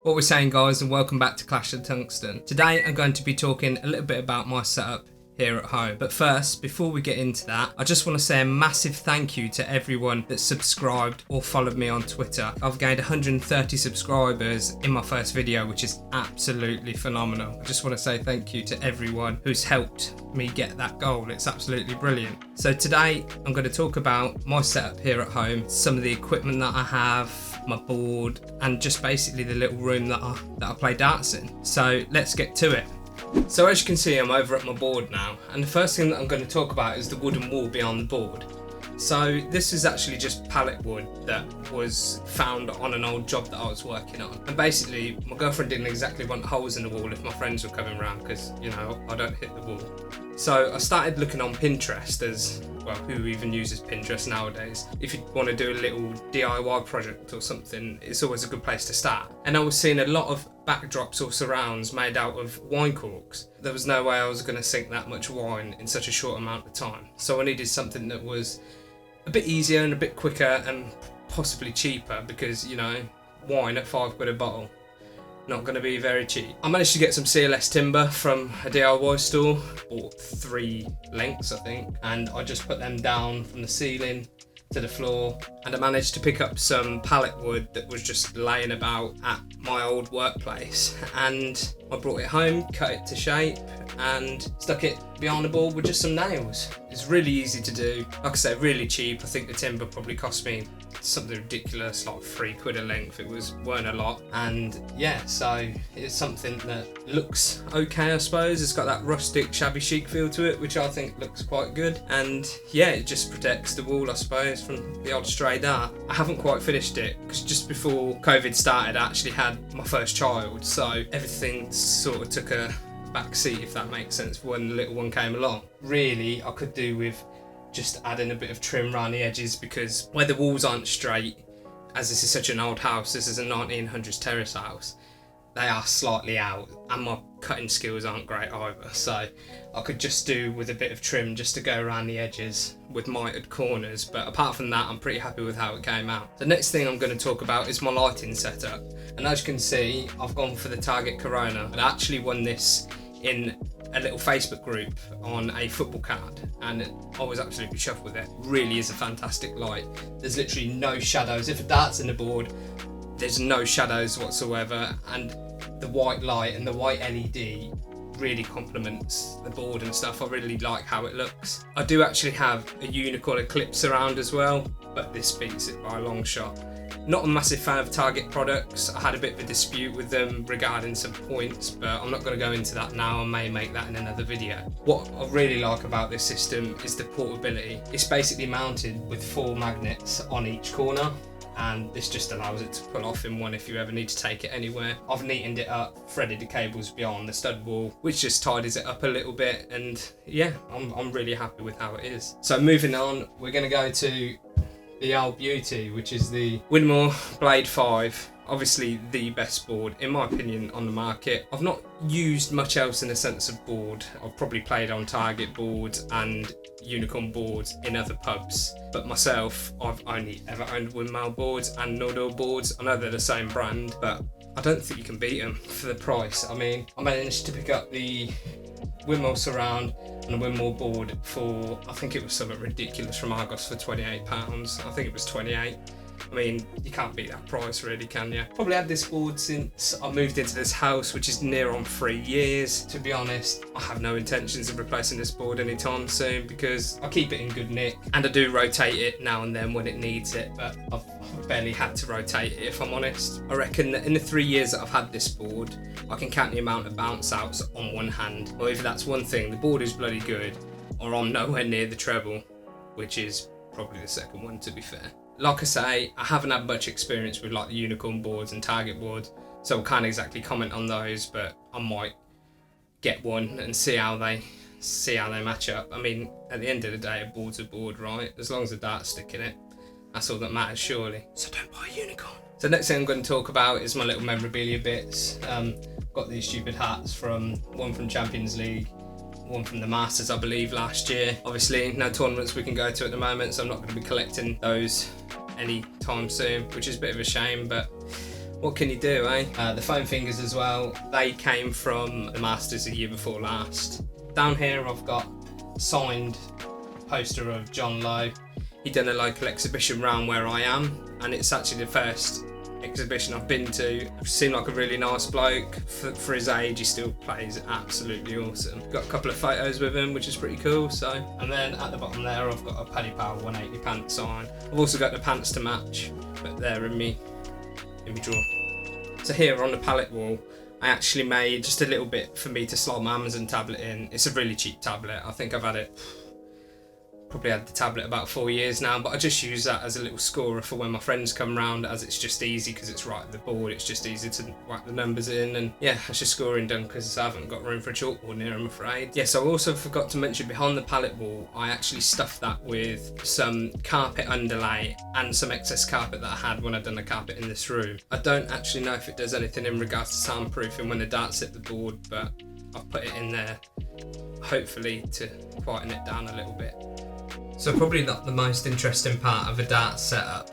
What we're saying, guys, and welcome back to Clash of Tungsten. Today I'm going to be talking a little bit about my setup here at home. But first, before we get into that, I just want to say a massive thank you to everyone that subscribed or followed me on Twitter. I've gained 130 subscribers in my first video, which is absolutely phenomenal. I just want to say thank you to everyone who's helped me get that goal. It's absolutely brilliant. So today I'm going to talk about my setup here at home, some of the equipment that I have, my board, and just basically the little room that I play darts in. So let's get to it. So as you can see, I'm over at my board now, and the first thing that I'm going to talk about is the wooden wall beyond the board. So this is actually just pallet wood that was found on an old job that I was working on. And basically, my girlfriend didn't exactly want holes in the wall if my friends were coming around, because, you know, I don't hit the wall. So I started looking on Pinterest, as well, who even uses Pinterest nowadays? If you want to do a little DIY project or something, it's always a good place to start. And I was seeing a lot of backdrops or surrounds made out of wine corks. There was no way I was going to sink that much wine in such a short amount of time. So I needed something that was a bit easier and a bit quicker and possibly cheaper, because, you know, wine at £5 a bottle, not going to be very cheap. I managed to get some CLS timber from a DIY store, bought 3 lengths I think, and I just put them down from the ceiling to the floor, and I managed to pick up some pallet wood that was just laying about at my old workplace, and I brought it home, cut it to shape and stuck it behind the board with just some nails. It's really easy to do, like I say, really cheap. I think the timber probably cost me something ridiculous, like £3 a length. It weren't a lot, and yeah, so it's something that looks okay, I suppose. It's got that rustic shabby chic feel to it, which I think looks quite good, and yeah, it just protects the wall, I suppose, from the odd stray dart. I haven't quite finished it because just before COVID started I actually had my first child, so everything sort of took a back seat, if that makes sense, when the little one came along. Really, I could do with just adding a bit of trim around the edges, because where the walls aren't straight, as this is such an old house, this is a 1900s terrace house, they are slightly out, and my cutting skills aren't great either, so I could just do with a bit of trim just to go around the edges with mitered corners. But apart from that, I'm pretty happy with how it came out. The next thing I'm going to talk about is my lighting setup, and as you can see, I've gone for the Target Corona. I actually won this in a little Facebook group on a football card, and I was absolutely chuffed with it. Really is a fantastic light. There's literally no shadows. If a dart's in the board, there's no shadows whatsoever, and the white light and the white LED really complements the board and stuff. I really like how it looks. I do actually have a Unicorn Eclipse around as well, but this beats it by a long shot. Not a massive fan of Target products. I had a bit of a dispute with them regarding some points, but I'm not going to go into that now. I may make that in another video. What I really like about this system is the portability. It's basically mounted with 4 magnets on each corner, and this just allows it to pull off in one if you ever need to take it anywhere. I've neatened it up, threaded the cables beyond the stud wall, which just tidies it up a little bit, and yeah, I'm really happy with how it is. So moving on, we're going to go to the old beauty, which is the Winmau Blade 5. Obviously the best board, in my opinion, on the market. I've not used much else in the sense of board. I've probably played on Target boards and Unicorn boards in other pubs, but myself, I've only ever owned Winmau boards and Nordor boards. I know they're the same brand, but I don't think you can beat them for the price. I mean, I managed to pick up the Winmau surround and a Winmau board for, I think it was something ridiculous from Argos for £28. I think it was 28. I mean, you can't beat that price, really, can you? Probably had this board since I moved into this house, which is near on 3 years. To be honest, I have no intentions of replacing this board anytime soon, because I keep it in good nick, and I do rotate it now and then when it needs it, but I've barely had to rotate it, if I'm honest. I reckon that in the 3 years that I've had this board, I can count the amount of bounce outs on one hand. Or if that's one thing, the board is bloody good, or I'm nowhere near the treble, which is probably the second one, to be fair. Like I say, I haven't had much experience with like the Unicorn boards and Target boards, so I can't exactly comment on those, but I might get one and see how they match up. I mean, at the end of the day, a board's a board, right? As long as the dart's stick in it, that's all that matters, surely. So don't buy a Unicorn. So next thing I'm going to talk about is my little memorabilia bits. Got these stupid hats, one from Champions League, one from the Masters, I believe, last year. Obviously, no tournaments we can go to at the moment, so I'm not going to be collecting those anytime soon, which is a bit of a shame, but what can you do, eh? The foam fingers as well, they came from the Masters the year before last. Down here I've got signed poster of John Lowe. He done a local exhibition round where I am, and it's actually the first exhibition I've been to. He seemed like a really nice bloke. For his age, he still plays absolutely awesome. Got a couple of photos with him, which is pretty cool. So, and then at the bottom there, I've got a Paddy Power 180 pants sign. I've also got the pants to match, but they're in me drawer. So here on the pallet wall, I actually made just a little bit for me to slide my Amazon tablet in. It's a really cheap tablet. I think I've had it. Probably had the tablet about 4 years now, but I just use that as a little scorer for when my friends come round, as it's just easy because it's right at the board. It's just easy to whack the numbers in, and yeah, that's just scoring done because I haven't got room for a chalkboard here, I'm afraid. Yes, I also forgot to mention behind the pallet wall, I actually stuffed that with some carpet underlay and some excess carpet that I had when I done the carpet in this room. I don't actually know if it does anything in regards to soundproofing when the darts hit the board, but I've put it in there hopefully to quieten it down a little bit. So probably not the most interesting part of a dart setup,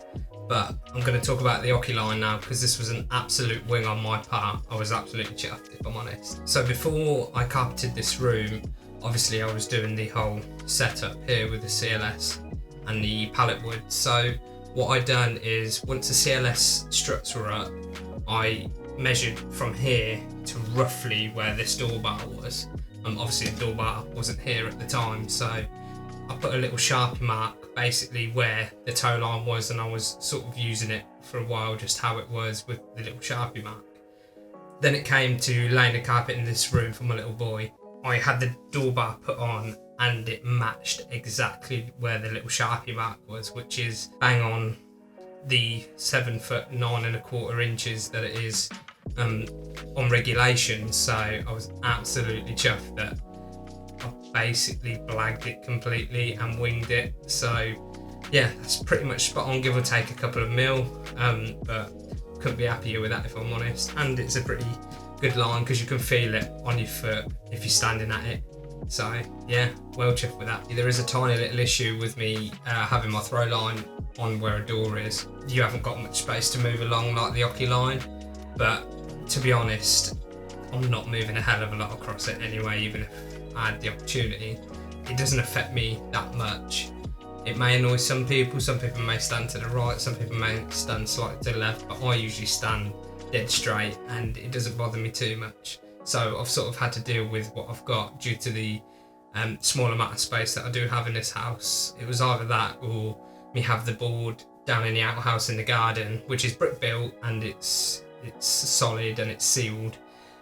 but I'm going to talk about the Oche line now because this was an absolute wing on my part. I was absolutely chuffed, if I'm honest. So before I carpeted this room, obviously I was doing the whole setup here with the CLS and the pallet wood. So what I done is, once the CLS struts were up, I measured from here to roughly where this door bar was. Obviously the door bar wasn't here at the time, so I put a little Sharpie mark basically where the toe line was, and I was sort of using it for a while just how it was with the little Sharpie mark. Then it came to laying the carpet in this room for my little boy. I had the door bar put on and it matched exactly where the little Sharpie mark was, which is bang on the 7 foot 9¼ inches that it is on regulation. So I was absolutely chuffed that I basically blagged it completely and winged it. So yeah, that's pretty much spot on, give or take a couple of mil, but couldn't be happier with that, if I'm honest. And it's a pretty good line because you can feel it on your foot if you're standing at it. So yeah, well chuffed with that. There is a tiny little issue with me having my throw line on where a door is. You haven't got much space to move along like the Oche line, but to be honest, I'm not moving a hell of a lot across it anyway, even if I had the opportunity. It doesn't affect me that much. It may annoy some people may stand to the right, some people may stand slightly to the left, but I usually stand dead straight and it doesn't bother me too much. So I've sort of had to deal with what I've got due to the small amount of space that I do have in this house. It was either that or me have the board down in the outhouse in the garden, which is brick built and it's solid and it's sealed.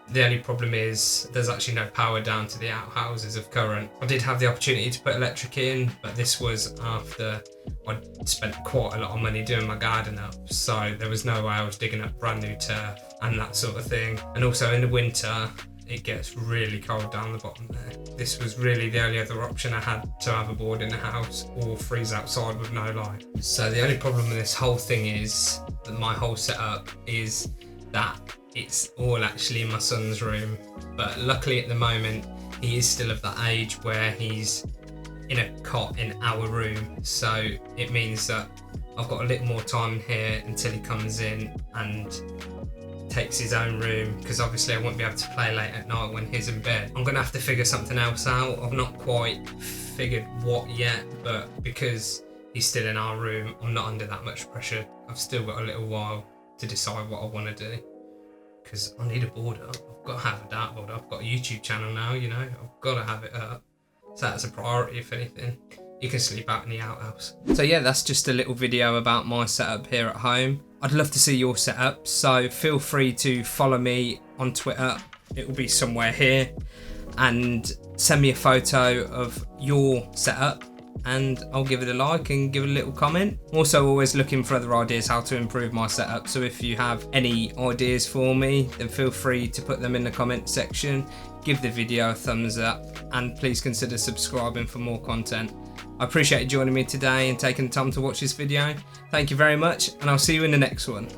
The only problem is there's actually no power down to the outhouses of current. I did have the opportunity to put electric in, but this was after I'd spent quite a lot of money doing my garden up, so there was no way I was digging up brand new turf and that sort of thing. And also in the winter, it gets really cold down the bottom there. This was really the only other option I had to have a board in the house or freeze outside with no light. So the only problem with this whole thing is that my whole setup is that it's all actually in my son's room, but luckily at the moment he is still of that age where he's in a cot in our room, so it means that I've got a little more time here until he comes in and takes his own room, because obviously I won't be able to play late at night when he's in bed. I'm gonna have to figure something else out. I've not quite figured what yet, but because he's still in our room, I'm not under that much pressure. I've still got a little while to decide what I want to do, because I need a board up. I've got to have a dartboard. I've got a YouTube channel now, you know, I've got to have it up. So that's a priority if anything. You can sleep out in the outhouse. So yeah, that's just a little video about my setup here at home. I'd love to see your setup, so feel free to follow me on Twitter. It will be somewhere here, and send me a photo of your setup and I'll give it a like and give it a little comment. Also always looking for other ideas how to improve my setup, so if you have any ideas for me, then feel free to put them in the comment section. Give the video a thumbs up and please consider subscribing for more content. I appreciate you joining me today and taking the time to watch this video. Thank you very much, and I'll see you in the next one.